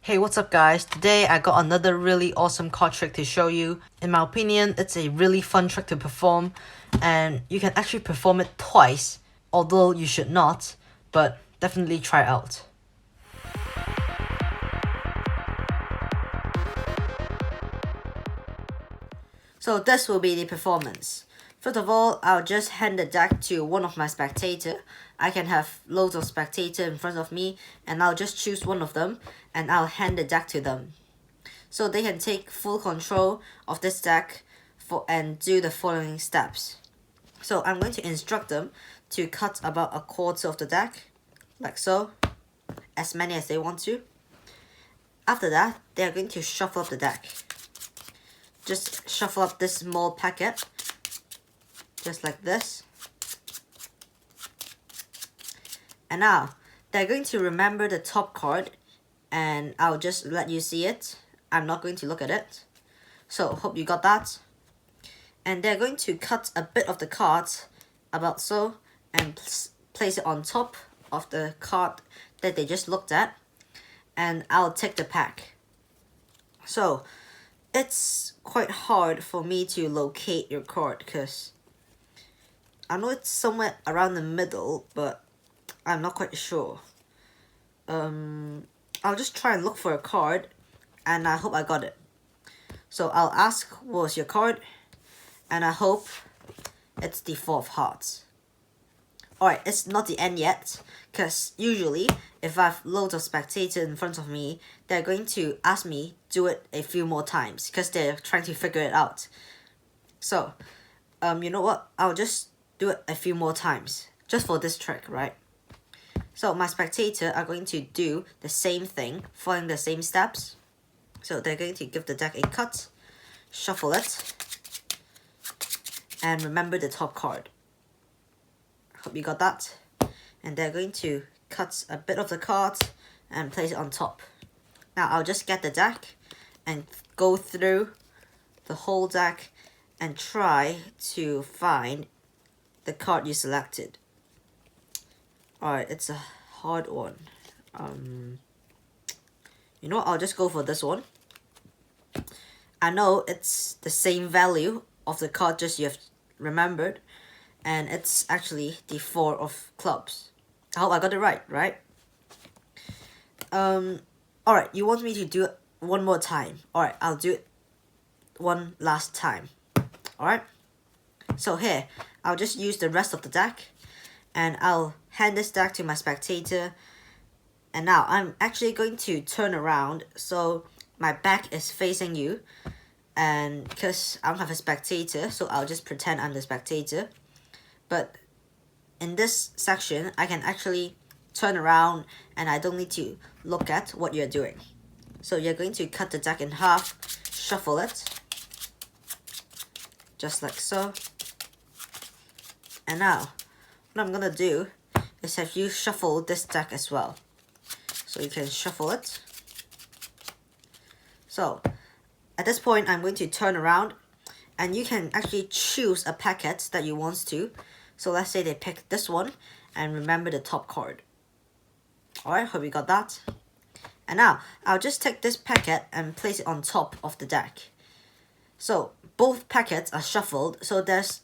Hey, what's up guys? Today I got another really awesome card trick to show you. In my opinion, it's a really fun trick to perform and you can actually perform it twice, although you should not, but definitely try it out. So this will be the performance. First of all, I'll just hand the deck to one of my spectator. I can have loads of spectator in front of me and I'll just choose one of them and I'll hand the deck to them. So they can take full control of this deck and do the following steps. So I'm going to instruct them to cut about a quarter of the deck, like so, as many as they want to. After that, they are going to shuffle up the deck. Just shuffle up this small packet, just like this. And now, they're going to remember the top card, and I'll just let you see it. I'm not going to look at it. So, hope you got that. And they're going to cut a bit of the cards, about so, and place it on top of the card that they just looked at. And I'll take the pack. So, it's quite hard for me to locate your card because I know it's somewhere around the middle, but I'm not quite sure. I'll just try and look for a card and I hope I got it. So I'll ask, what was your card? And I hope it's the 4 of hearts. Alright, it's not the end yet, because usually if I have loads of spectators in front of me, they're going to ask me do it a few more times because they're trying to figure it out. So, you know what? I'll just do it a few more times just for this trick, right? So my spectators are going to do the same thing, following the same steps. So they're going to give the deck a cut, shuffle it, and remember the top card. Hope you got that. And they're going to cut a bit of the cards and place it on top. Now I'll just get the deck and go through the whole deck and try to find the card you selected. Alright, it's a hard one. You know what, I'll just go for this one. I know it's the same value of the card just you have remembered, and it's actually the 4 of clubs. I hope I got it right? Alright, you want me to do it one more time. Alright, I'll do it one last time. Alright? So here, I'll just use the rest of the deck, and I'll hand this deck to my spectator. And now, I'm actually going to turn around, so my back is facing you. And because I don't have a spectator, so I'll just pretend I'm the spectator. But in this section, I can actually turn around and I don't need to look at what you're doing. So you're going to cut the deck in half, shuffle it, just like so. And now, what I'm gonna do is have you shuffle this deck as well. So you can shuffle it. So, at this point, I'm going to turn around and you can actually choose a packet that you want to. So let's say they pick this one and remember the top card. Alright, hope you got that. And now, I'll just take this packet and place it on top of the deck. So, both packets are shuffled, so there's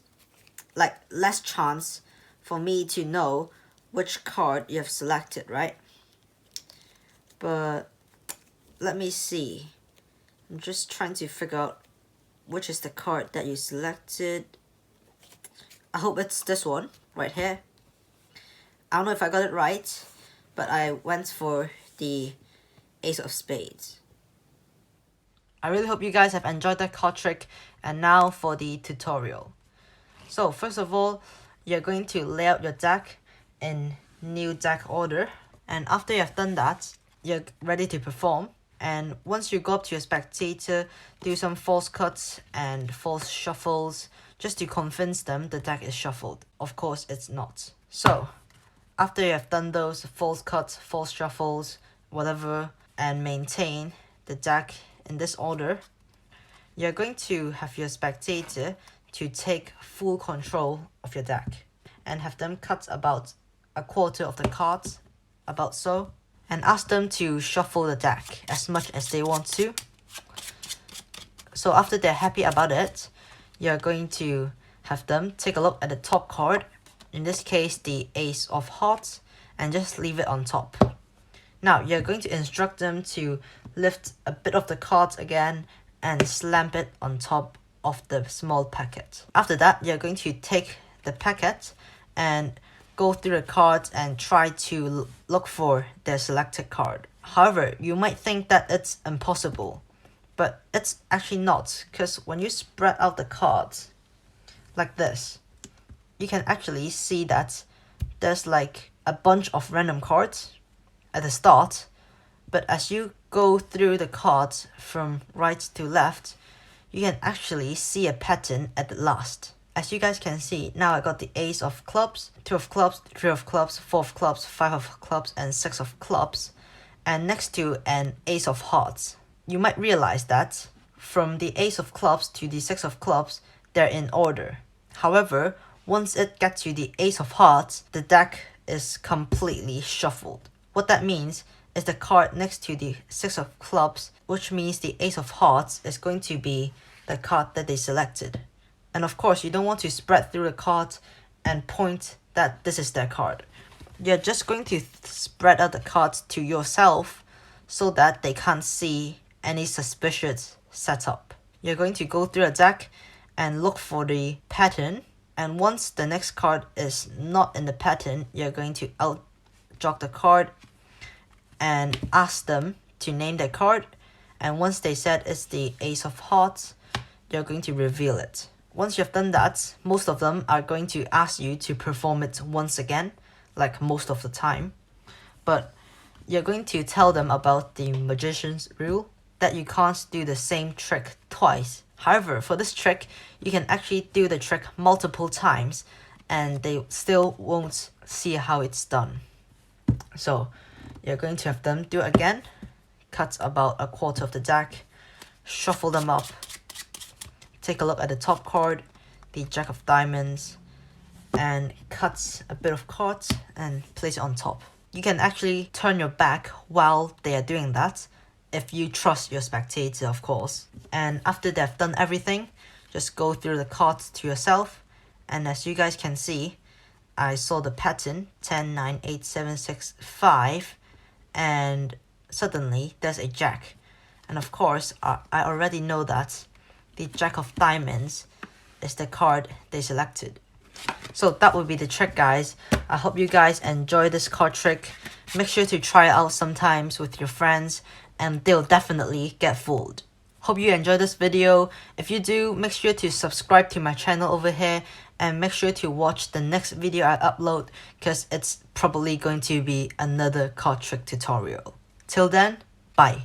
like less chance for me to know which card you have selected, right? But let me see. I'm just trying to figure out which is the card that you selected. I hope it's this one right here. I don't know if I got it right, but I went for the Ace of Spades. I really hope you guys have enjoyed that card trick, and now for the tutorial. So first of all, you're going to lay out your deck in new deck order, and after you have done that, you're ready to perform. And once you go up to your spectator, do some false cuts and false shuffles just to convince them the deck is shuffled. Of course, it's not. So, after you have done those false cuts, false shuffles, whatever, and maintain the deck in this order, you're going to have your spectator to take full control of your deck and have them cut about a quarter of the cards, about so. and ask them to shuffle the deck as much as they want to. So after they're happy about it, you're going to have them take a look at the top card, in this case the Ace of Hearts, and just leave it on top. Now you're going to instruct them to lift a bit of the cards again and slam it on top of the small packet. After that, you're going to take the packet and go through the cards and try to look for their selected card. However, you might think that it's impossible, but it's actually not, because when you spread out the cards like this, you can actually see that there's like a bunch of random cards at the start, but as you go through the cards from right to left, you can actually see a pattern at the last. As you guys can see, now I got the Ace of Clubs, 2 of Clubs, 3 of Clubs, 4 of Clubs, 5 of Clubs, and 6 of Clubs, and next to an Ace of Hearts. You might realize that from the Ace of Clubs to the 6 of Clubs, they're in order. However, once it gets to the Ace of Hearts, the deck is completely shuffled. What that means is the card next to the 6 of Clubs, which means the Ace of Hearts is going to be the card that they selected. And of course, you don't want to spread through the cards and point that this is their card. You're just going to spread out the cards to yourself so that they can't see any suspicious setup. You're going to go through a deck and look for the pattern, and once the next card is not in the pattern, you're going to out-jog the card and ask them to name their card, and once they said it's the Ace of Hearts, you're going to reveal it. Once you've done that, most of them are going to ask you to perform it once again, like most of the time. But you're going to tell them about the magician's rule, that you can't do the same trick twice. However, for this trick, you can actually do the trick multiple times and they still won't see how it's done. So you're going to have them do it again, cut about a quarter of the deck, shuffle them up, take a look at the top card, the Jack of Diamonds, and cut a bit of cards and place it on top. You can actually turn your back while they are doing that, if you trust your spectator, of course. And after they've done everything, just go through the cards to yourself, and as you guys can see, I saw the pattern 10, 9, 8, 7, 6, 5, and suddenly there's a Jack. And of course, I already know that the Jack of Diamonds is the card they selected. So that would be the trick, guys. I hope you guys enjoy this card trick. Make sure to try it out sometimes with your friends, and they'll definitely get fooled. Hope you enjoyed this video. If you do, make sure to subscribe to my channel over here, and make sure to watch the next video I upload, because it's probably going to be another card trick tutorial. Till then, bye.